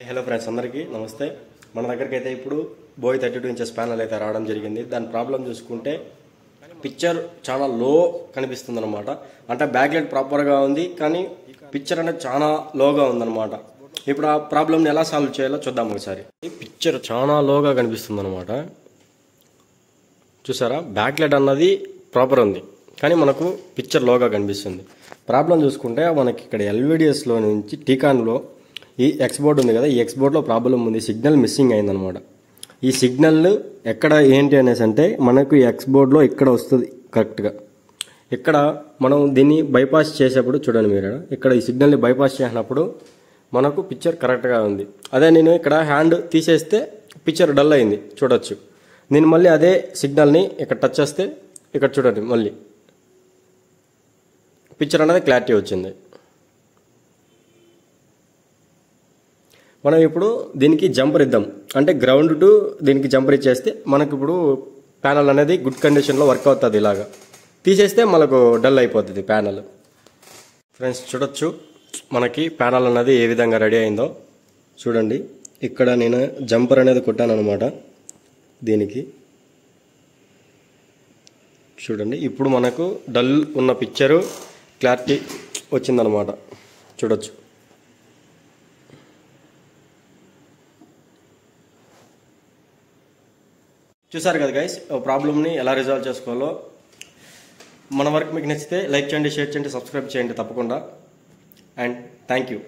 Hello friends, అందరికీ నమస్తే. మన దగ్గరికి అయితే ఇప్పుడు బోయ్ 32 ఇంచెస్ ప్యానల్ అయితే రావడం జరిగింది. దాని ప్రాబ్లం చూసుకుంటే పిక్చర్ చాలా లో కనిపిస్తుంది అనమాట. అంటే బ్యాక్ లైట్ ప్రాపర్గా ఉంది, కానీ పిక్చర్ అనేది చాలా లోగా ఉందన్నమాట. ఇప్పుడు ఆ ప్రాబ్లమ్ని ఎలా సాల్వ్ చేయాలో చూద్దాం ఒకసారి. పిక్చర్ చాలా లోగా కనిపిస్తుంది అనమాట. చూసారా, బ్యాక్ లైట్ అన్నది ప్రాపర్ ఉంది, కానీ మనకు పిక్చర్ లోగా కనిపిస్తుంది. ప్రాబ్లం చూసుకుంటే మనకి ఇక్కడ ఎల్విడిఎస్లో నుంచి టీకాన్లో ఈ ఎక్స్ బోర్డ్ ఉంది కదా, ఈ ఎక్స్ బోర్డ్లో ప్రాబ్లం ఉంది. సిగ్నల్ మిస్సింగ్ అయిందనమాట. ఈ సిగ్నల్ ఎక్కడ ఏంటి అనేసి అంటే మనకు ఎక్స్ బోర్డ్లో ఇక్కడ వస్తుంది కరెక్ట్గా. ఇక్కడ మనం దీన్ని బైపాస్ చేసేప్పుడు చూడండి మీరు, ఇక్కడ ఈ సిగ్నల్ని బైపాస్ చేసినప్పుడు మనకు పిక్చర్ కరెక్ట్గా ఉంది. అదే నేను ఇక్కడ హ్యాండ్ తీసేస్తే పిక్చర్ డల్ అయింది చూడొచ్చు. నేను మళ్ళీ అదే సిగ్నల్ని ఇక్కడ టచ్ చేస్తే ఇక్కడ చూడండి మళ్ళీ పిక్చర్ అనేది క్లారిటీ వచ్చింది. మనం ఇప్పుడు దీనికి జంపర్ ఇద్దాం, అంటే గ్రౌండ్ టు దీనికి జంపర్ ఇచ్చేస్తే మనకు ఇప్పుడు ప్యానల్ అనేది గుడ్ కండిషన్లో వర్క్ అవుతుంది. ఇలాగా తీసేస్తే మనకు డల్ అయిపోతుంది ప్యానల్. ఫ్రెండ్స్ చూడొచ్చు మనకి ప్యానల్ అనేది ఏ విధంగా రెడీ అయిందో చూడండి. ఇక్కడ నేను జంపర్ అనేది కొట్టాను అనమాట దీనికి. చూడండి, ఇప్పుడు మనకు డల్ ఉన్న పిక్చరు క్లారిటీ వచ్చిందనమాట. చూడొచ్చు. చూసారు కదా గైస్, ప్రాబ్లమ్ని ఎలా రిజాల్వ్ చేసుకోవాలో. మన వర్క్ మీకు నచ్చితే లైక్ చేయండి, షేర్ చేయండి, సబ్స్క్రైబ్ చేయండి తప్పకుండా. And thank you.